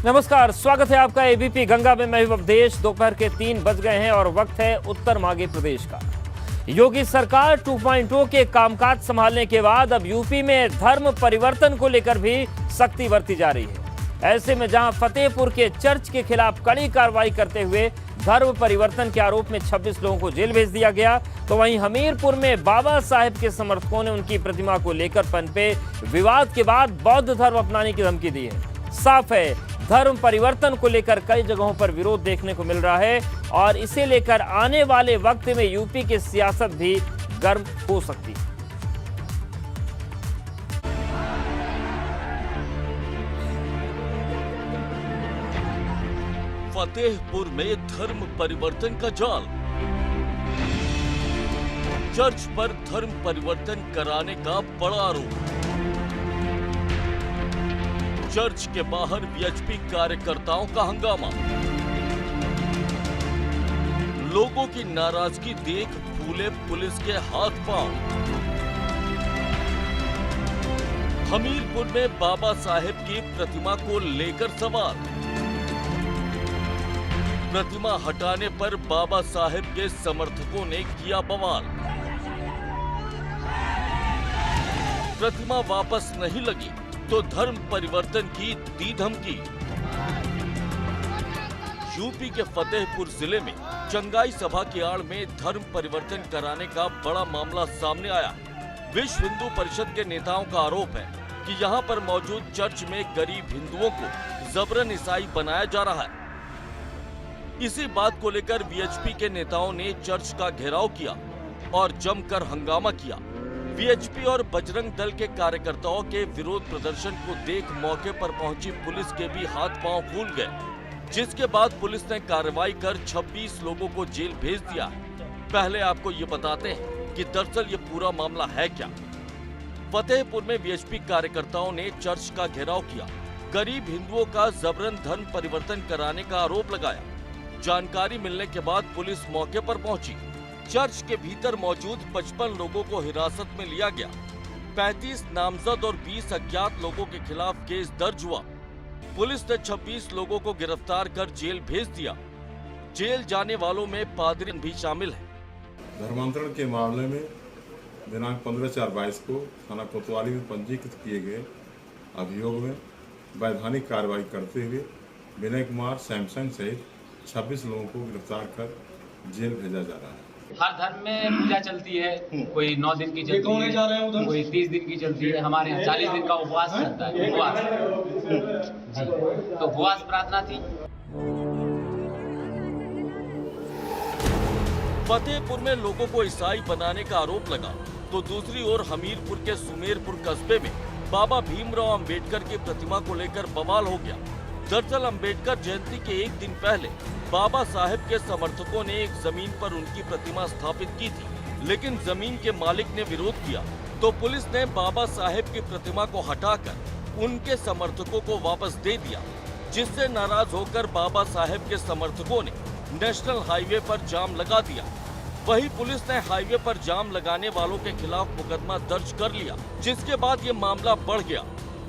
नमस्कार, स्वागत है आपका एबीपी गंगा में। मैं हूं अवधेश। दोपहर के 3 बज गए हैं और वक्त है उत्तर मांगे प्रदेश का। योगी सरकार 2.0 के कामकाज संभालने के बाद अब यूपी में धर्म परिवर्तन को लेकर भी सख्ती बरती जा रही है। ऐसे में जहां फतेहपुर के चर्च के खिलाफ कड़ी कार्रवाई करते हुए धर्म परिवर्तन के आरोप में 26 लोगों को जेल भेज दिया गया, तो वहीं हमीरपुर में बाबा साहेब के समर्थकों ने उनकी प्रतिमा को लेकर पनपे विवाद के बाद बौद्ध धर्म अपनाने की धमकी दी है। साफ है, धर्म परिवर्तन को लेकर कई जगहों पर विरोध देखने को मिल रहा है और इसे लेकर आने वाले वक्त में यूपी की सियासत भी गर्म हो सकती है। फतेहपुर में धर्म परिवर्तन का जाल। चर्च पर धर्म परिवर्तन कराने का बड़ा आरोप। चर्च के बाहर वीएचपी कार्यकर्ताओं का हंगामा। लोगों की नाराजगी देख फूले पुलिस के हाथ पांव। हमीरपुर में बाबा साहेब की प्रतिमा को लेकर सवाल। प्रतिमा हटाने पर बाबा साहेब के समर्थकों ने किया बवाल। प्रतिमा वापस नहीं लगी तो धर्म परिवर्तन की दी धमकी। यूपी के फतेहपुर जिले में चंगाई सभा की आड़ में धर्म परिवर्तन कराने का बड़ा मामला सामने आया। विश्व हिंदू परिषद के नेताओं का आरोप है कि यहां पर मौजूद चर्च में गरीब हिंदुओं को जबरन ईसाई बनाया जा रहा है। इसी बात को लेकर वीएचपी के नेताओं ने चर्च का घेराव किया और जमकर हंगामा किया। वीएचपी और बजरंग दल के कार्यकर्ताओं के विरोध प्रदर्शन को देख मौके पर पहुंची पुलिस के भी हाथ पांव फूल गए, जिसके बाद पुलिस ने कार्रवाई कर 26 लोगों को जेल भेज दिया। पहले आपको ये बताते हैं कि दरअसल ये पूरा मामला है क्या। फतेहपुर में वीएचपी कार्यकर्ताओं ने चर्च का घेराव किया, गरीब हिंदुओं का जबरन धर्म परिवर्तन कराने का आरोप लगाया। जानकारी मिलने के बाद पुलिस मौके पर पहुंची। चर्च के भीतर मौजूद 55 लोगों को हिरासत में लिया गया। 35 नामजद और 20 अज्ञात लोगों के खिलाफ केस दर्ज हुआ। पुलिस ने 26 लोगों को गिरफ्तार कर जेल भेज दिया। जेल जाने वालों में पादरी भी शामिल है। धर्मांतरण के मामले में दिनांक 15/4/22 को थाना कोतवाली में पंजीकृत किए गए अभियोग में वैधानिक कार्रवाई करते हुए विनय कुमार सैमसंग सहित 26 लोगों को गिरफ्तार कर जेल भेजा जा रहा है। हर धर्म में पूजा चलती है, कोई 9 दिन की चलती है, कोई 30 दिन की चलती है। हमारे यहाँ 40 दिन का उपवास चलता है। उपवास जी, तो उपवास प्रार्थना थी। फतेहपुर में लोगों को ईसाई बनाने का आरोप लगा, तो दूसरी ओर हमीरपुर के सुमेरपुर कस्बे में बाबा भीमराव अंबेडकर की प्रतिमा को लेकर बवाल हो गया। दरअसल अंबेडकर जयंती के एक दिन पहले बाबा साहेब के समर्थकों ने एक जमीन पर उनकी प्रतिमा स्थापित की थी, लेकिन जमीन के मालिक ने विरोध किया, तो पुलिस ने बाबा साहेब की प्रतिमा को हटाकर उनके समर्थकों को वापस दे दिया, जिससे नाराज होकर बाबा साहेब के समर्थकों ने नेशनल हाईवे पर जाम लगा दिया। वहीं पुलिस ने हाईवे पर जाम लगाने वालों के खिलाफ मुकदमा दर्ज कर लिया, जिसके बाद ये मामला बढ़ गया।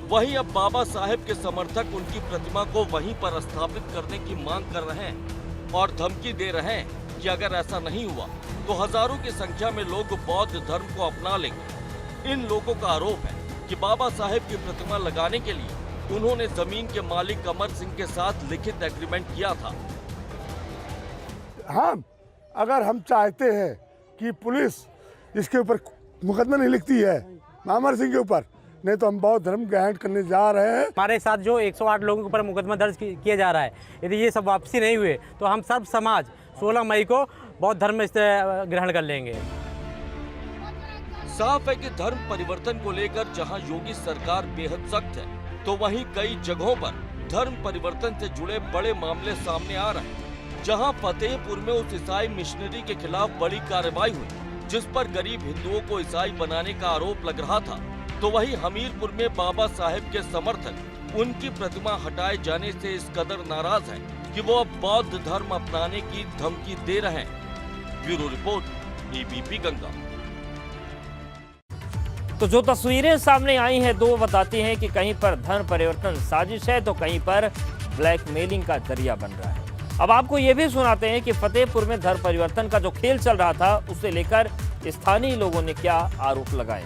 वहीं अब बाबा साहेब के समर्थक उनकी प्रतिमा को वहीं पर स्थापित करने की मांग कर रहे हैं और धमकी दे रहे हैं कि अगर ऐसा नहीं हुआ तो हजारों की संख्या में लोग बौद्ध धर्म को अपना लेंगे। इन लोगों का आरोप है कि बाबा साहेब की प्रतिमा लगाने के लिए उन्होंने जमीन के मालिक अमर सिंह के साथ लिखित एग्रीमेंट किया था। हम अगर हम चाहते हैं कि पुलिस इसके ऊपर मुकदमा नहीं लिखती है अमर सिंह के ऊपर, नहीं तो हम बौद्ध धर्म ग्रहण करने जा रहे हैं। हमारे साथ जो 108 लोगों के ऊपर मुकदमा दर्ज किया जा रहा है, यदि ये सब वापसी नहीं हुए तो हम सब समाज 16 मई को बौद्ध धर्म ग्रहण कर लेंगे। साफ है कि धर्म परिवर्तन को लेकर जहां योगी सरकार बेहद सख्त है, तो वहीं कई जगहों पर धर्म परिवर्तन से जुड़े बड़े मामले सामने आ रहे हैं। जहां फतेहपुर में उस ईसाई मिशनरी के खिलाफ बड़ी कार्रवाई हुई, जिस पर गरीब हिंदुओं को ईसाई बनाने का आरोप लग रहा था, तो वहीं हमीरपुर में बाबा साहेब के समर्थक उनकी प्रतिमा हटाए जाने से इस कदर नाराज हैं कि वो अब बौद्ध धर्म अपनाने की धमकी दे रहे हैं। Bureau report, ABP Ganga. तो जो तस्वीरें सामने आई हैं, दो बताती हैं कि कहीं पर धर्म परिवर्तन साजिश है तो कहीं पर ब्लैकमेलिंग का जरिया बन रहा है। अब आपको ये भी सुनाते हैं कि फतेहपुर में धर्म परिवर्तन का जो खेल चल रहा था उसे लेकर स्थानीय लोगों ने क्या आरोप लगाए।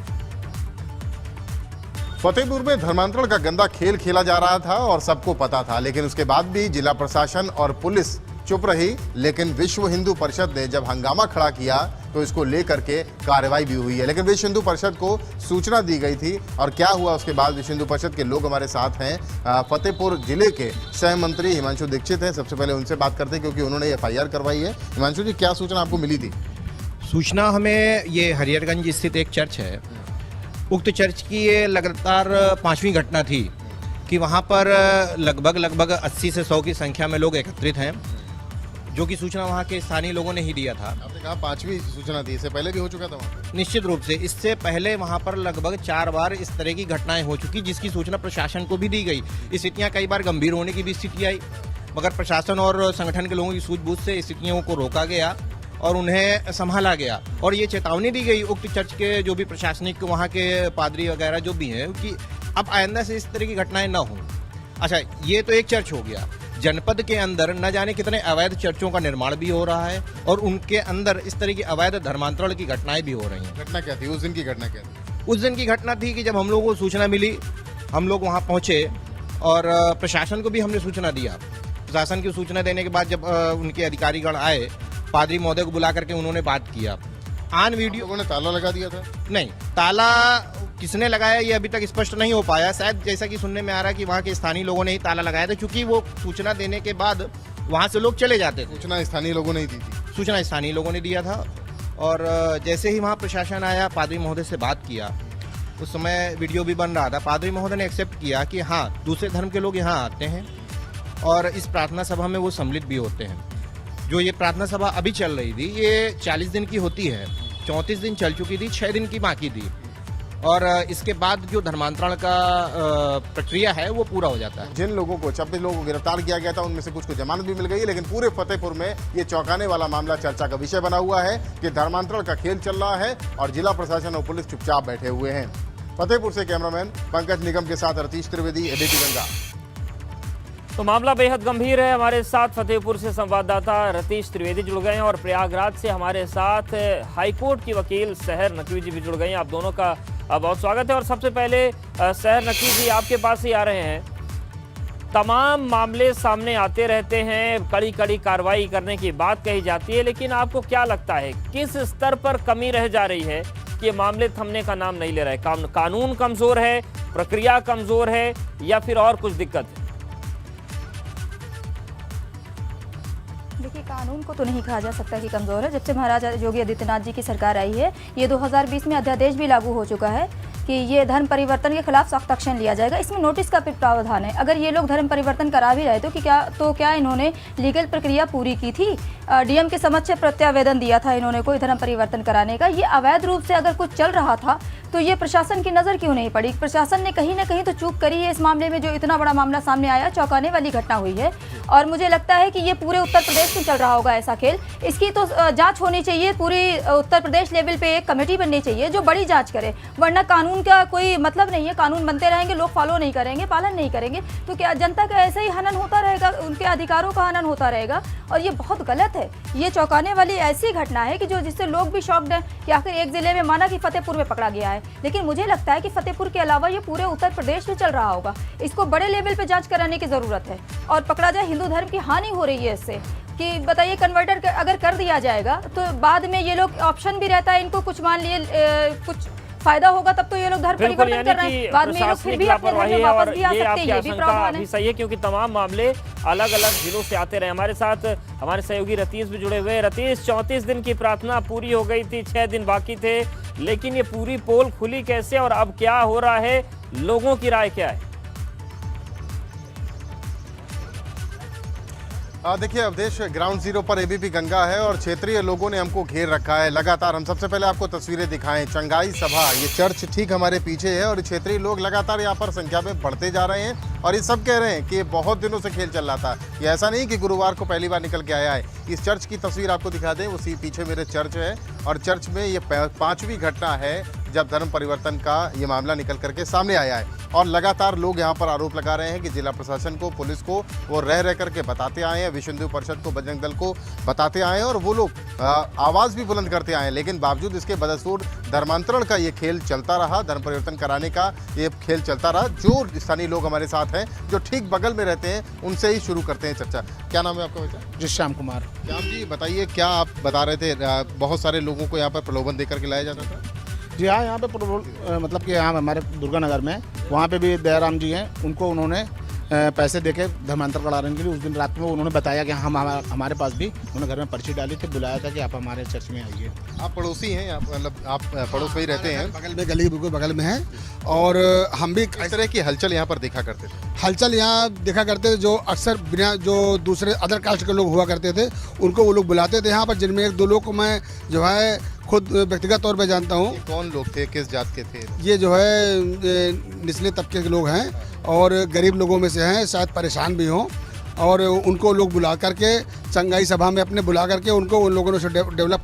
फतेहपुर में धर्मांतरण का गंदा खेल खेला जा रहा था और सबको पता था, लेकिन उसके बाद भी जिला प्रशासन और पुलिस चुप रही। लेकिन विश्व हिंदू परिषद ने जब हंगामा खड़ा किया तो इसको लेकर के कार्रवाई भी हुई है। लेकिन विश्व हिंदू परिषद को सूचना दी गई थी और क्या हुआ उसके बाद विश्व हिंदू परिषद के लोग हमारे साथ हैं। फतेहपुर जिले के सह मंत्री हिमांशु दीक्षित हैं। सबसे पहले उनसे बात करते हैं क्योंकि उन्होंने FIR करवाई है। हिमांशु जी, क्या सूचना आपको मिली थी? सूचना हमें ये हरिहरगंज स्थित एक चर्च है, उक्त चर्च की ये लगातार 5वीं घटना थी कि वहाँ पर लगभग 80 से 100 की संख्या में लोग एकत्रित हैं, जो कि सूचना वहाँ के स्थानीय लोगों ने ही दिया था। आपने कहा 5वीं सूचना थी, इससे पहले भी हो चुका था वहाँ पे? निश्चित रूप से इससे पहले वहाँ पर लगभग 4 बार इस तरह की घटनाएं हो चुकी, जिसकी सूचना प्रशासन को भी दी गई। स्थितियाँ कई बार गंभीर होने की भी स्थिति आई, मगर प्रशासन और संगठन के लोगों की सूझबूझ से स्थितियों को रोका गया और उन्हें संभाला गया। और ये चेतावनी दी गई उक्त चर्च के जो भी प्रशासनिक वहाँ के पादरी वगैरह जो भी हैं कि अब आइंदा से इस तरह की घटनाएं न हों। अच्छा, ये तो एक चर्च हो गया। जनपद के अंदर न जाने कितने अवैध चर्चों का निर्माण भी हो रहा है और उनके अंदर इस तरह की अवैध धर्मांतरण की घटनाएं भी हो रही हैं। घटना क्या थी? उस दिन की घटना क्या थी? उस दिन की घटना थी कि जब हम लोगों को सूचना मिली, हम लोग वहाँ पहुँचे और प्रशासन को भी हमने सूचना दिया। प्रशासन की सूचना देने के बाद जब उनके अधिकारीगण आए, पादरी महोदय को बुला करके उन्होंने बात किया। ऑन वीडियो लोगों ने ताला लगा दिया था? नहीं, ताला किसने लगाया ये अभी तक स्पष्ट नहीं हो पाया। शायद जैसा कि सुनने में आ रहा है कि वहाँ के स्थानीय लोगों ने ही ताला लगाया था, क्योंकि वो सूचना देने के बाद वहाँ से लोग चले जाते थे। सूचना स्थानीय लोगों ने ही दी थी? सूचना स्थानीय लोगों ने दिया था और जैसे ही वहाँ प्रशासन आया, पादरी महोदय से बात किया, उस समय वीडियो भी बन रहा था। पादरी महोदय ने एक्सेप्ट किया कि हाँ, दूसरे धर्म के लोग यहाँ आते हैं और इस प्रार्थना सभा में वो सम्मिलित भी होते हैं। जो ये प्रार्थना सभा अभी चल रही थी, ये 40 दिन की होती है, 34 दिन चल चुकी थी, 6 दिन की बाकी थी और इसके बाद जो धर्मांतरण का प्रक्रिया है वो पूरा हो जाता है। जिन लोगों को 26 लोगों को गिरफ्तार किया गया था उनमें से कुछ को जमानत भी मिल गई है, लेकिन पूरे फतेहपुर में ये चौंकाने वाला मामला चर्चा का विषय बना हुआ है कि धर्मांतरण का खेल चल रहा है और जिला प्रशासन और पुलिस चुपचाप बैठे हुए हैं। फतेहपुर से कैमरामैन पंकज निगम के साथ रतीश त्रिवेदी, ABP गंगा। तो मामला बेहद गंभीर है। हमारे साथ फतेहपुर से संवाददाता रतीश त्रिवेदी जुड़ गए हैं और प्रयागराज से हमारे साथ हाईकोर्ट की वकील सहर नकवी जी भी जुड़ गए हैं। आप दोनों का बहुत स्वागत है। और सबसे पहले सहर नकवी जी, आपके पास ही आ रहे हैं। तमाम मामले सामने आते रहते हैं, कड़ी कड़ी कार्रवाई करने की बात कही जाती है, लेकिन आपको क्या लगता है किस स्तर पर कमी रह जा रही है कि ये मामले थमने का नाम नहीं ले रहे? कानून कमजोर है, प्रक्रिया कमजोर है या फिर और कुछ दिक्कत है? देखिए, कानून को तो नहीं कहा जा सकता कि कमज़ोर है। जब से महाराजा योगी आदित्यनाथ जी की सरकार आई है, ये 2020 में अध्यादेश भी लागू हो चुका है कि ये धर्म परिवर्तन के खिलाफ सख्त एक्शन लिया जाएगा। इसमें नोटिस का प्रावधान है। अगर ये लोग धर्म परिवर्तन करा भी रहे तो क्या इन्होंने लीगल प्रक्रिया पूरी की थी? DM के समक्ष प्रत्यावेदन दिया था इन्होंने कोई धर्म परिवर्तन कराने का? ये अवैध रूप से अगर कुछ चल रहा था तो ये प्रशासन की नज़र क्यों नहीं पड़ी? प्रशासन ने कहीं ना कहीं तो चूक करी है इस मामले में। जो इतना बड़ा मामला सामने आया, चौंकाने वाली घटना हुई है और मुझे लगता है कि ये पूरे उत्तर प्रदेश में चल रहा होगा ऐसा खेल। इसकी तो जांच होनी चाहिए। पूरी उत्तर प्रदेश लेवल पे एक कमेटी बननी चाहिए जो बड़ी जांच करे, वरना कानून का कोई मतलब नहीं है। कानून बनते रहेंगे, लोग फॉलो नहीं करेंगे, पालन नहीं करेंगे, तो क्या जनता का ऐसे ही हनन होता रहेगा, उनके अधिकारों का हनन होता रहेगा और ये बहुत गलत है। ये चौंकाने वाली ऐसी घटना है कि जिससे लोग भी शॉक्ड हैं कि आखिर एक जिले में, माना कि फतेहपुर में पकड़ा गया है, लेकिन मुझे लगता है कि फतेहपुर के अलावा ये पूरे उत्तर प्रदेश में चल रहा होगा। इसको बड़े लेवल पे जांच कराने की ज़रूरत है और पकड़ा जाए। हिंदू धर्म की हानि हो रही है इससे कि बताइए, कन्वर्टर अगर कर दिया जाएगा तो बाद में ये लोग ऑप्शन भी रहता है, इनको कुछ मान लिए कुछ फायदा होगा तब तो ये लोग धर्म परिवर्तन कर रहे हैं, बाद में ये लोग फिर भी अपने धर्म में वापस भी आ सकते हैं। ये भी प्रावधान है। सही है, क्योंकि तमाम मामले अलग अलग जिलों से आते रहे। हमारे साथ हमारे सहयोगी रतीश भी जुड़े हुए हैं। रतीश, 34 दिन की प्रार्थना पूरी हो गई थी, 6 दिन बाकी थे, लेकिन ये पूरी पोल खुली कैसे और अब क्या हो रहा है? लोगों की राय क्या है? देखिए अवधेश, ग्राउंड जीरो पर ABP गंगा है और क्षेत्रीय लोगों ने हमको घेर रखा है लगातार। हम सबसे पहले आपको तस्वीरें दिखाएं। चंगाई सभा, ये चर्च ठीक हमारे पीछे है और क्षेत्रीय लोग लगातार यहाँ पर संख्या में बढ़ते जा रहे हैं और ये सब कह रहे हैं कि ये बहुत दिनों से खेल चल रहा था। ये ऐसा नहीं कि गुरुवार को पहली बार निकल के आया है। इस चर्च की तस्वीर आपको दिखा दें, उसी पीछे मेरे चर्च है और चर्च में ये 5वीं घटना है जब धर्म परिवर्तन का ये मामला निकल करके सामने आया है। और लगातार लोग यहाँ पर आरोप लगा रहे हैं कि जिला प्रशासन को, पुलिस को वो रह करके बताते आए हैं, विश्व हिंदू परिषद को, बजरंग दल को बताते आए हैं और वो लोग आवाज़ भी बुलंद करते आए हैं, लेकिन बावजूद इसके बदस्तूर धर्मांतरण का ये खेल चलता रहा, धर्म परिवर्तन कराने का ये खेल चलता रहा। जो स्थानीय लोग हमारे साथ हैं, जो ठीक बगल में रहते हैं, उनसे ही शुरू करते हैं चर्चा। क्या नाम है आपका बेटा? जी, श्याम कुमार। श्याम जी, बताइए, क्या आप बता रहे थे बहुत सारे लोगों को यहाँ पर प्रलोभन देकर के लाया जाता था? जी हाँ, यहाँ पे मतलब कि यहाँ हमारे दुर्गा नगर में वहाँ पे भी दयाराम जी हैं, उनको उन्होंने पैसे देके धर्मांतर कराने के लिए उस दिन रात में उन्होंने बताया कि हमारे पास भी उन्होंने घर में पर्ची डाली थी, बुलाया था कि आप हमारे चर्च में आइए। आप पड़ोसी हैं, मतलब आप पड़ोस में ही रहते हैं? बगल में, गली बिल्कुल बगल में है। और हम भी इस तरह की हलचल यहाँ पर देखा करते थे? हलचल यहाँ देखा करते थे, जो अक्सर बिना जो दूसरे अदर कास्ट के लोग हुआ करते थे उनको वो लोग बुलाते थे यहाँ पर, जिनमें एक दो लोग को मैं जो है खुद व्यक्तिगत तौर पे जानता हूँ। कौन लोग थे, किस जात के थे? ये जो है निचले तबके के लोग हैं और गरीब लोगों में से हैं, शायद परेशान भी हों, और उनको लोग बुला करके चंगाई सभा में अपने बुला करके उनको उन लोगों ने उसे डेवलप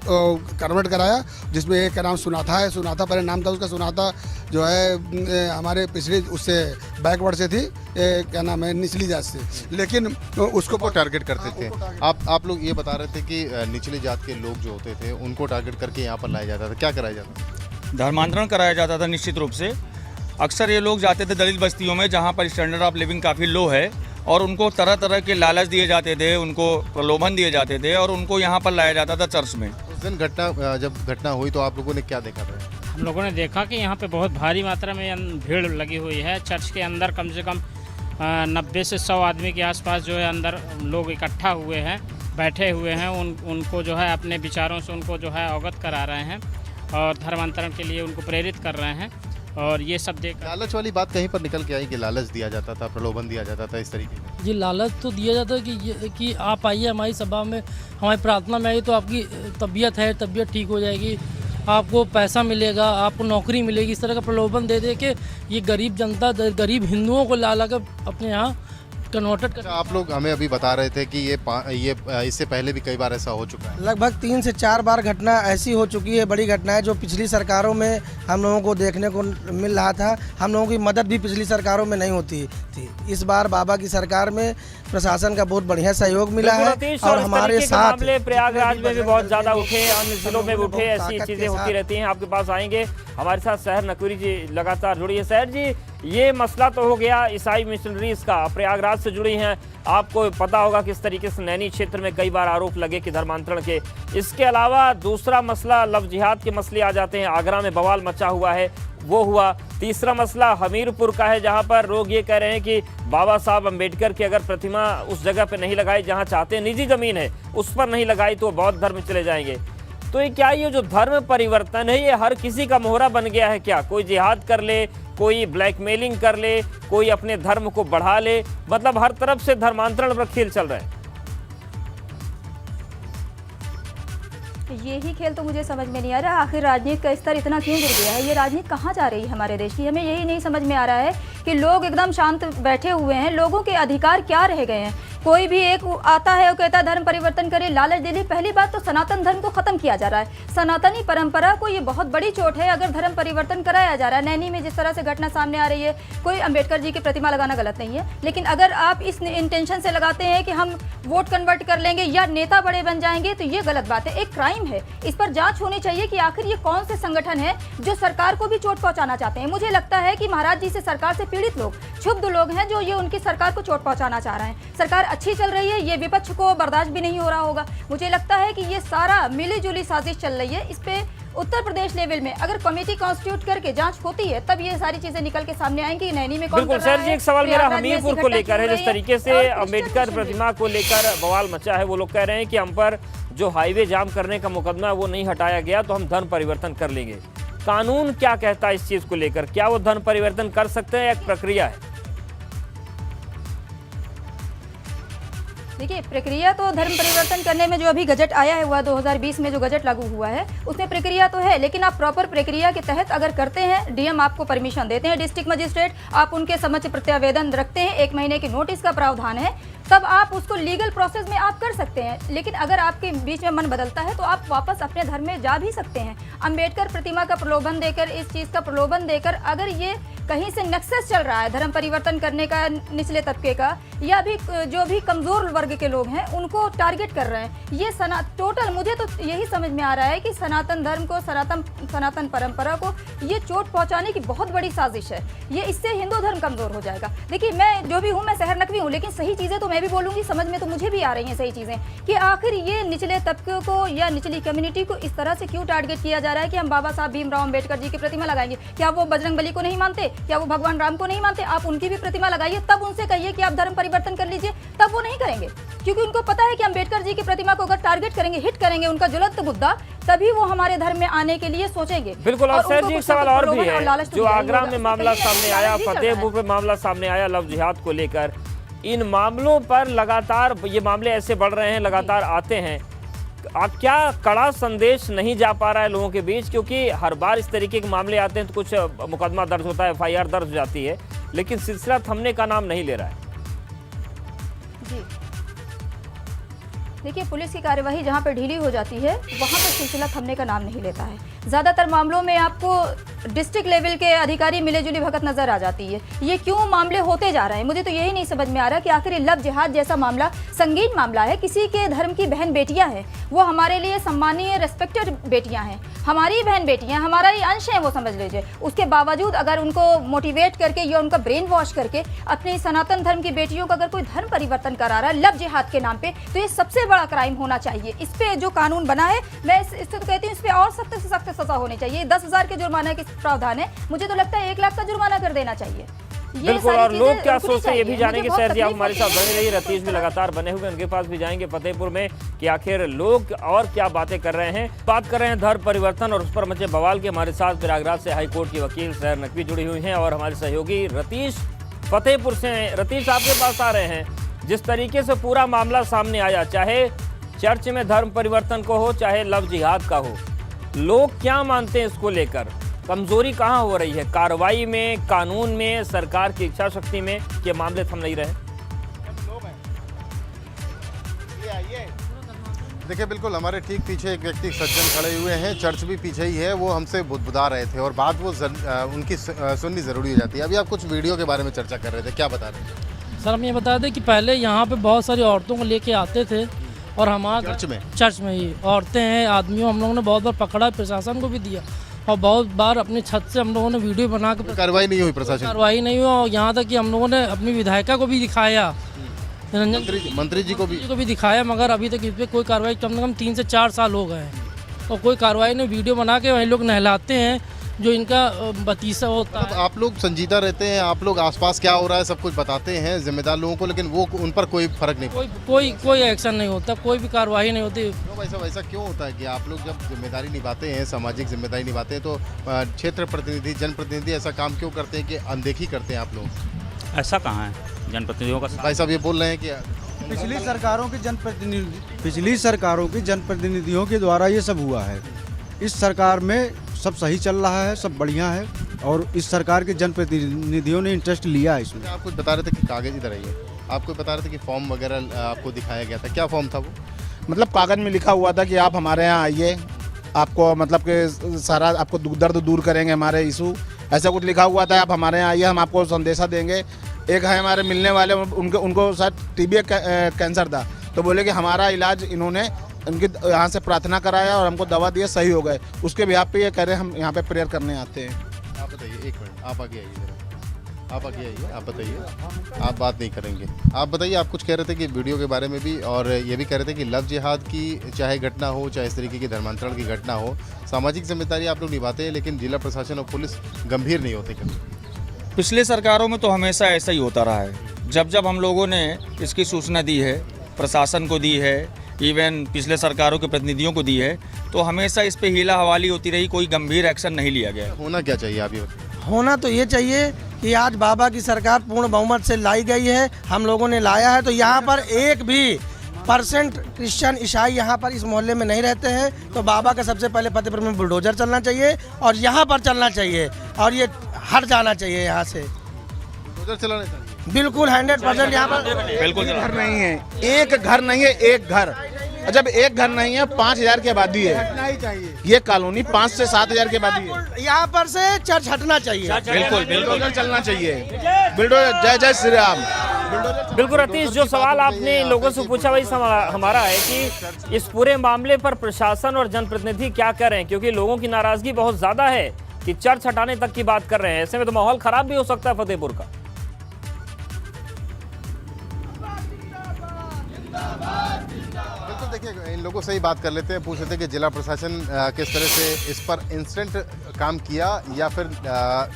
कन्वर्ट कराया, जिसमें एक का नाम सुनाथा है। सुनाथा पहले नाम था उसका, सुनाथा जो है हमारे पिछले उससे बैकवर्ड से थी, क्या नाम है, निचली जात से, लेकिन उसको टारगेट करते थे। आप लोग ये बता रहे थे कि निचली जात के लोग जो होते थे उनको टारगेट करके यहाँ पर लाया जाता था। क्या कराया जाता था? धर्मांतरण कराया जाता था निश्चित रूप से। अक्सर ये लोग जाते थे दलित बस्तियों में जहाँ पर स्टैंडर्ड ऑफ लिविंग काफ़ी लो है, और उनको तरह तरह के लालच दिए जाते थे, उनको प्रलोभन दिए जाते थे और उनको यहाँ पर लाया जाता था चर्च में। उस दिन जब घटना हुई तो आप लोगों ने क्या देखा था? हम लोगों ने देखा कि यहाँ पे बहुत भारी मात्रा में भीड़ लगी हुई है। चर्च के अंदर कम से कम 90 से 100 आदमी के आसपास जो है अंदर लोग इकट्ठा हुए हैं, बैठे हुए हैं। उनको जो है अपने विचारों से उनको जो है अवगत करा रहे हैं और धर्मांतरण के लिए उनको प्रेरित कर रहे हैं। और ये सब देख, लालच वाली बात कहीं पर निकल के आई कि लालच दिया जाता था, प्रलोभन दिया जाता था, इस तरीके से? जी, लालच तो दिया जाता है कि आप आइए हमारी सभा में, हमारी प्रार्थना में आइए तो आपकी तबीयत ठीक हो जाएगी, आपको पैसा मिलेगा, आपको नौकरी मिलेगी। इस तरह का प्रलोभन दे के ये गरीब जनता, गरीब हिंदुओं को ला कर अपने यहाँ कन्वर्टेड कर। आप लोग हमें अभी बता रहे थे कि ये इससे पहले भी कई बार ऐसा हो चुका है। लगभग 3 से 4 बार घटना ऐसी हो चुकी है, बड़ी घटना है, जो पिछली सरकारों में हम लोगों को देखने को मिल रहा था। हम लोगों की मदद भी पिछली सरकारों में नहीं होती थी। इस बार बाबा की सरकार में प्रशासन का बहुत बढ़िया सहयोग मिला है और हमारे साथ मामले प्रयागराज में भी बहुत ज्यादा उठे, अन्य जिलों में भी उठे, ऐसी चीजें होती रहती हैं। आपके पास आएंगे, हमारे साथ सहर नकवी जी लगातार जुड़ी है। सहर जी, ये मसला तो हो गया ईसाई मिशनरीज का, प्रयागराज से जुड़ी हैं, आपको पता होगा किस तरीके से नैनी क्षेत्र में कई बार आरोप लगे कि धर्मांतरण के। इसके अलावा दूसरा मसला लव जिहाद के मसले आ जाते हैं, आगरा में बवाल मचा हुआ है, वो हुआ। तीसरा मसला हमीरपुर का है, जहां पर लोग ये कह रहे हैं कि बाबा साहब अम्बेडकर की अगर प्रतिमा उस जगह पे नहीं लगाई जहां चाहते हैं, निजी जमीन है उस पर नहीं लगाई तो बौद्ध धर्म चले जाएंगे। तो ये क्या, ये जो धर्म परिवर्तन है ये हर किसी का मोहरा बन गया है क्या? कोई जिहाद कर ले, कोई ब्लैकमेलिंग कर ले, कोई अपने धर्म को बढ़ा ले, मतलब हर तरफ से धर्मांतरण पर खेल चल रहा है। यही खेल तो मुझे समझ में नहीं आ रहा, आखिर राजनीति का स्तर इतना क्यों गिर गया है? ये राजनीति कहाँ जा रही है हमारे देश की? हमें यही नहीं समझ में आ रहा है कि लोग एकदम शांत बैठे हुए हैं, लोगों के अधिकार क्या रह गए हैं? कोई भी एक आता है और कहता है धर्म परिवर्तन करे, लालच दे दी। पहली बात तो सनातन धर्म को खत्म किया जा रहा है, सनातनी परंपरा को ये बहुत बड़ी चोट है अगर धर्म परिवर्तन कराया जा रहा है। नैनी में जिस तरह से घटना सामने आ रही है, कोई अंबेडकर जी की प्रतिमा लगाना गलत नहीं है, लेकिन अगर आप इस इंटेंशन से लगाते हैं कि हम वोट कन्वर्ट कर लेंगे या नेता बड़े बन जाएंगे, तो ये गलत बात है, एक क्राइम है। इस पर जांच होनी चाहिए कि आखिर ये कौन से संगठन है जो सरकार को भी चोट पहुंचाना चाहते हैं। मुझे लगता है कि महाराज जी से सरकार से पीड़ित लोग, क्षुब्ध लोग हैं जो ये उनकी सरकार को चोट पहुंचाना चाह रहे हैं। सरकार अच्छी चल रही है, ये विपक्ष को बर्दाश्त भी नहीं हो रहा होगा। मुझे लगता है कि ये सारा मिली जुली साजिश चल रही है। इस पे उत्तर प्रदेश लेवल में अगर कमेटी कॉन्स्टिट्यूट करके जांच होती है तब ये सारी चीजें निकल के सामने आएंगी। नैनी में बिल्कुल सर जी, एक सवाल मेरा हमीरपुर को लेकर है। जिस तरीके से अम्बेडकर प्रतिमा को लेकर बवाल मचा है, वो लोग कह रहे हैं कि हम पर जो हाईवे जाम करने का मुकदमा है वो नहीं हटाया गया तो हम धर्म परिवर्तन कर लेंगे। कानून क्या कहता है इस चीज को लेकर? क्या वो धर्म परिवर्तन कर सकते हैं? एक प्रक्रिया है। देखिए, प्रक्रिया तो धर्म परिवर्तन करने में जो अभी गजट आया है हुआ 2020 में जो गजट लागू हुआ है उसमें प्रक्रिया तो है, लेकिन आप प्रॉपर प्रक्रिया के तहत अगर करते हैं, डीएम आपको परमिशन देते हैं, डिस्ट्रिक्ट मजिस्ट्रेट आप उनके समक्ष प्रत्यावेदन रखते हैं, 1 महीने की नोटिस का प्रावधान है, तब आप उसको लीगल प्रोसेस में आप कर सकते हैं। लेकिन अगर आपके बीच में मन बदलता है तो आप वापस अपने धर्म में जा भी सकते हैं। अंबेडकर प्रतिमा का प्रलोभन देकर, इस चीज़ का प्रलोभन देकर अगर ये कहीं से नक्सस चल रहा है धर्म परिवर्तन करने का निचले तबके का, या भी जो भी कमज़ोर वर्ग के लोग हैं उनको टारगेट कर रहे हैं, ये टोटल मुझे तो यही समझ में आ रहा है कि सनातन धर्म को, सनातन परंपरा को ये चोट पहुंचाने की बहुत बड़ी साजिश है। ये इससे हिंदू धर्म कमज़ोर हो जाएगा। देखिए, मैं जो भी हूँ, मैं शहर नकवी हूँ, लेकिन सही चीज़ें तो मैं भी बोलूँगी, समझ में तो मुझे भी आ रही हैं सही चीज़ें, कि आखिर ये निचले तबके को या निचली कम्युनिटी को इस तरह से क्यों टारगेट किया जा रहा है कि हम बाबा साहब भीमराव अम्बेडकर जी की प्रतिमा लगाएंगे। क्या वो बजरंग बली को नहीं मानते? क्या वो भगवान राम को नहीं मानते? आप उनकी भी प्रतिमा लगाइए, तब उनसे कहिए कि आप धर्म परिवर्तन कर लीजिए, तब वो नहीं करेंगे, क्योंकि उनको पता है कि अम्बेडकर जी की प्रतिमा को अगर टारगेट करेंगे, हिट करेंगे उनका ज्वलंत मुद्दा, तभी वो हमारे धर्म में आने के लिए सोचेंगे। बिल्कुल। और सर जी, एक सवाल और भी है, जो आगरा में मामला सामने आया, फतेहपुर में मामला सामने आया लव जिहाद को लेकर, इन मामलों पर लगातार ये मामले ऐसे बढ़ रहे हैं, लगातार आते हैं, क्या कड़ा संदेश नहीं जा पा रहा है लोगों के बीच? क्योंकि हर बार इस तरीके के मामले आते हैं तो कुछ मुकदमा दर्ज होता है, FIR दर्ज हो जाती है, लेकिन सिलसिला थमने का नाम नहीं ले रहा है। जी, देखिए, पुलिस की कार्यवाही जहां पर ढीली हो जाती है वहां पर सिलसिला थमने का नाम नहीं लेता है। ज़्यादातर मामलों में आपको डिस्ट्रिक्ट लेवल के अधिकारी मिलेजुली भगत नजर आ जाती है। ये क्यों मामले होते जा रहे हैं, मुझे तो यही नहीं समझ में आ रहा कि आखिर लव जिहाद जैसा मामला संगीन मामला है, किसी के धर्म की बहन बेटियां हैं, वो हमारे लिए सम्मानीय रेस्पेक्टेड बेटियां हैं, हमारी बहन बेटियां, हमारा ही अंश है, वो समझ लीजिए। उसके बावजूद अगर उनको मोटिवेट करके या उनका ब्रेन वॉश करके अपनी सनातन धर्म की बेटियों का अगर कोई धर्म परिवर्तन करा रहा है लव जिहाद के नाम पे, तो ये सबसे बड़ा क्राइम होना चाहिए। इस पे जो कानून बना है, मैं इससे तो कहती हूँ इस पे और सख्त से सख्त सजा होनी चाहिए। 10,000 के जुर्माना के प्रावधान है, मुझे तो लगता है 1 लाख का जुर्माना कर देना चाहिए। बिल्कुल। और लोग क्या सोचते हैं ये भी जानेंगे। सर जी, आप हमारे साथ बने रहिए, रतीश भी लगातार बने हुए, उनके पास भी जाएंगे फतेहपुर में कि आखिर लोग और क्या बातें कर रहे हैं। बात कर रहे हैं धर्म परिवर्तन और उस पर मचे बवाल के। हमारे साथ प्रयागराज से हाईकोर्ट की वकील शहर नकवी जुड़ी हुई हैं और हमारे सहयोगी रतीश फतेहपुर से हैं। रतीश, आपके पास आ रहे हैं, जिस तरीके से पूरा मामला सामने आया, चाहे चर्च में धर्म परिवर्तन को हो, चाहे लव जिहाद का हो, लोग क्या मानते हैं इसको लेकर? कमजोरी कहाँ हो रही है? कार्रवाई में, कानून में, सरकार की इच्छा शक्ति में, कि मामले थम नहीं रहे? देखिए, बिल्कुल हमारे ठीक पीछे एक व्यक्ति सज्जन खड़े हुए हैं, चर्च भी पीछे ही है, वो हमसे बुदबुदा रहे थे और बात वो उनकी सुननी ज़रूरी हो जाती है। अभी आप कुछ वीडियो के बारे में चर्चा कर रहे थे, क्या बता रहे थे? सर, हम ये बता दें कि पहले यहाँ पे बहुत सारी औरतों को लेके आते थे और हमारे चर्च में ही औरतें हैं, आदमियों, हम लोगों ने बहुत बार पकड़ा, प्रशासन को भी दिया और बहुत बार अपनी छत से हम लोगों ने वीडियो बना के, कार्रवाई नहीं हुई, प्रशासन कार्रवाई नहीं हुई। और यहाँ तक कि हम लोगों ने अपनी विधायिका को भी दिखाया, मंत्री जी को भी दिखाया, मगर अभी तक इस पर कोई कार्रवाई, कम से कम 3 से 4 साल हो गए हैं और कोई कार्रवाई नहीं। वीडियो बना के वही लोग नहलाते हैं, जो इनका बतीसा होता है। आप लोग संजीदा रहते हैं, आप लोग आसपास क्या हो रहा है सब कुछ बताते हैं जिम्मेदार लोगों को, लेकिन वो उन पर कोई फर्क नहीं, कोई एक्शन नहीं होता, कोई भी कार्रवाई नहीं होती। वैसा क्यों होता है कि आप लोग जब जिम्मेदारी निभाते हैं, सामाजिक जिम्मेदारी निभाते हैं, तो क्षेत्र प्रतिनिधि, जनप्रतिनिधि ऐसा काम क्यों करते हैं कि अनदेखी करते हैं आप लोग? ऐसा कहाँ है जनप्रतिनिधियों का? भाई साहब ये बोल रहे हैं कि पिछली सरकारों की जनप्रतिनिधियों के द्वारा ये सब हुआ है। इस सरकार में सब सही चल रहा है, सब बढ़िया है और इस सरकार के जनप्रतिनिधियों ने इंटरेस्ट लिया है इसमें। आप कुछ बता रहे थे कि कागज इधर आइए, आपको बता रहे थे कि फॉर्म वगैरह आपको दिखाया गया था, क्या फॉर्म था वो? मतलब कागज में लिखा हुआ था कि आप हमारे यहाँ आइए, आपको मतलब कि सारा आपको दर्द दूर करेंगे, हमारे इशू, ऐसा कुछ लिखा हुआ था। आप हमारे यहाँ आइए, हम आपको संदेशा देंगे। एक है हमारे मिलने वाले, उनको शायद TB कैंसर था, तो बोले कि हमारा इलाज इन्होंने उनकी यहाँ से प्रार्थना कराया और हमको दवा दिया, सही हो गए। उसके बिहाफ पे ये कह रहे हैं हम यहाँ पे प्रेयर करने आते हैं। आप बताइए, 1 मिनट, आप आगे आइए जरा, आप आगे आइए, आप बताइए। आप बात नहीं करेंगे, आप बताइए। आप कुछ कह रहे थे कि वीडियो के बारे में भी, और ये भी कह रहे थे कि लव जिहाद की चाहे घटना हो, चाहे इस तरीके की धर्मांतरण की घटना हो, सामाजिक जिम्मेदारी आप लोग निभाते हैं, लेकिन जिला प्रशासन और पुलिस गंभीर नहीं होते कभी। पिछले सरकारों में तो हमेशा ऐसा ही होता रहा है। जब जब हम लोगों ने इसकी सूचना दी है, प्रशासन को दी है, इवन पिछले सरकारों के प्रतिनिधियों को दी है, तो हमेशा इस पे हीला हवाली होती रही, कोई गंभीर एक्शन नहीं लिया गया। होना क्या चाहिए आप ये बताइए? होना तो ये चाहिए कि आज बाबा की सरकार पूर्ण बहुमत से लाई गई है, हम लोगों ने लाया है, तो यहाँ पर एक भी % क्रिश्चियन ईसाई यहाँ पर इस मोहल्ले में नहीं रहते हैं। तो बाबा का सबसे पहले फतेहपुर में बुलडोजर चलना चाहिए और यहाँ पर चलना चाहिए और ये हट जाना चाहिए यहाँ से। बुलडोजर चलाना चाहिए बिल्कुल 100% यहाँ पर बिल्कुल घर नहीं है, एक घर नहीं है, एक घर। जब एक घर नहीं है, 5000 की आबादी है, ये कॉलोनी 5 से 7000 की आबादी है। यहाँ पर से चर्च हटना चाहिए, बिल्कुल बुलडोजर चलना चाहिए, बुलडोजर। जय जय श्री राम। बिल्कुल रतीश, जो सवाल आपने लोगों से पूछा वही हमारा है कि इस पूरे मामले पर प्रशासन और जनप्रतिनिधि क्या कर रहे हैं, क्योंकि लोगों की नाराजगी बहुत ज्यादा है कि चर्च हटाने तक की बात कर रहे हैं। ऐसे में तो माहौल खराब भी हो सकता है फतेहपुर का। बिल्कुल, देखिए इन लोगों से ही बात कर लेते हैं, पूछ लेते हैं कि जिला प्रशासन किस तरह से इस पर इंस्टेंट काम किया या फिर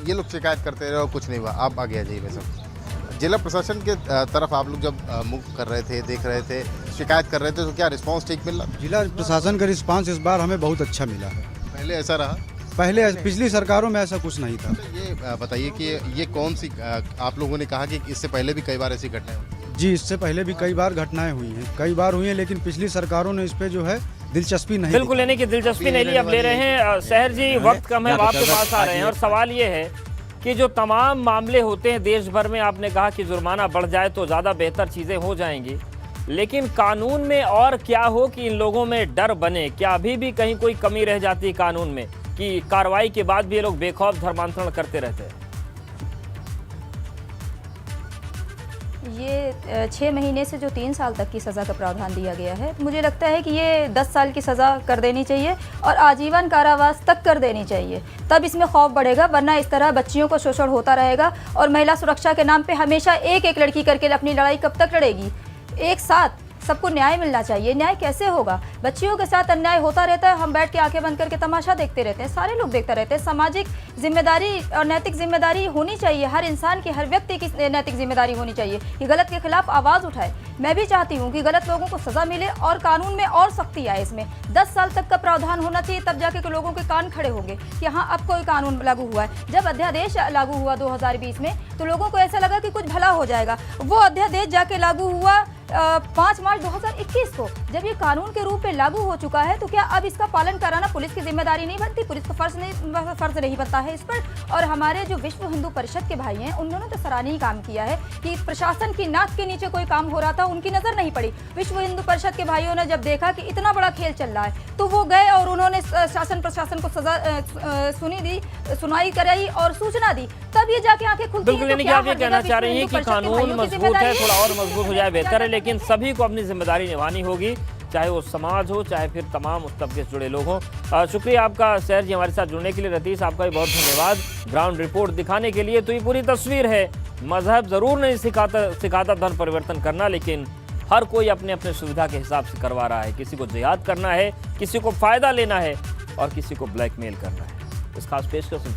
ये लोग शिकायत करते रहे और कुछ नहीं हुआ। आप आगे आ जाइए। वैसे जिला प्रशासन के तरफ आप लोग जब मूव कर रहे थे, देख रहे थे, शिकायत कर रहे थे, तो क्या रिस्पांस ठीक मिल रहा? जिला प्रशासन का रिस्पांस इस बार हमें बहुत अच्छा मिला है। पहले ऐसा रहा? पहले पिछली सरकारों में ऐसा कुछ नहीं था। ये बताइए कि ये कौन सी, आप लोगों ने कहा कि इससे पहले भी कई बार ऐसी घटनाएं हुई? जी, इससे पहले भी कई बार घटनाएं हुई हैं, कई बार हुई हैं, लेकिन पिछली सरकारों ने इस पे जो है दिलचस्पी नहीं। बिल्कुल, यानी कि दिलचस्पी नहीं ली। अब ले रहे हैं सहर जी, वक्त कम है, आपके पास आ रहे हैं और सवाल ये है कि जो तमाम मामले होते हैं देश भर में, आपने कहा कि जुर्माना बढ़ जाए तो ज़्यादा बेहतर चीज़ें हो जाएंगी, लेकिन कानून में और क्या हो कि इन लोगों में डर बने? क्या अभी भी कहीं कोई कमी रह जाती है कानून में कि कार्रवाई के बाद भी ये लोग बेखौफ धर्मांतरण करते रहते हैं? ये 6 महीने से जो 3 साल तक की सज़ा का प्रावधान दिया गया है, मुझे लगता है कि ये 10 साल की सज़ा कर देनी चाहिए और आजीवन कारावास तक कर देनी चाहिए, तब इसमें खौफ बढ़ेगा। वरना इस तरह बच्चियों को शोषण होता रहेगा और महिला सुरक्षा के नाम पे हमेशा एक लड़की करके अपनी लड़ाई कब तक लड़ेगी? एक साथ सबको न्याय मिलना चाहिए। न्याय कैसे होगा? बच्चियों के साथ अन्याय होता रहता है, हम बैठ के आंखें बंद करके तमाशा देखते रहते हैं, सारे लोग देखते रहते हैं। सामाजिक जिम्मेदारी और नैतिक जिम्मेदारी होनी चाहिए, हर इंसान की, हर व्यक्ति की नैतिक जिम्मेदारी होनी चाहिए कि गलत के खिलाफ आवाज़ उठाए। मैं भी चाहती हूँ कि गलत लोगों को सज़ा मिले और कानून में और सख्ती आए। इसमें 10 साल तक का प्रावधान होना चाहिए, तब जाके लोगों के कान खड़े होंगे कि हाँ अब कोई कानून लागू हुआ है। जब अध्यादेश लागू हुआ 2020 में तो लोगों को ऐसा लगा कि कुछ भला हो जाएगा। वो अध्यादेश जाके लागू हुआ 5 मार्च 2021 को। जब ये कानून के रूप में लागू हो चुका है तो क्या अब इसका पालन कराना पुलिस की जिम्मेदारी नहीं बनती? पुलिस को फर्ज नहीं बनता है इस पर? और हमारे जो विश्व हिंदू परिषद के भाई हैं, उन्होंने तो सराहनीय काम किया है कि प्रशासन की नाक के नीचे कोई काम हो रहा था, उनकी नज़र नहीं पड़ी। विश्व हिंदू परिषद के भाइयों ने जब देखा कि इतना बड़ा खेल चल रहा है तो वो गए और उन्होंने शासन प्रशासन को सजा सुनाई कराई और सूचना दी, तब ये जाके आंखें खुलती हैं। बिल्कुल, यानी कि आप ये कहना चाह रही हैं कि कानून मजबूत है, थोड़ा और मजबूत हो जाए बेहतर है, लेकिन सभी को अपनी जिम्मेदारी निभानी होगी, चाहे वो समाज हो, चाहे फिर तमाम उस तबके से जुड़े लोग हों। शुक्रिया आपका सहर जी हमारे साथ जुड़ने के लिए। रतीश, आपका भी बहुत धन्यवाद ग्राउंड रिपोर्ट दिखाने के लिए। तो ये पूरी तस्वीर है। मजहब ज़रूर नहीं सिखाता धर्म परिवर्तन करना, लेकिन हर कोई अपने अपने सुविधा के हिसाब से करवा रहा है। किसी को जिहाद करना है, किसी को फ़ायदा लेना है और किसी को ब्लैकमेल करना है। इस खास पेशकश से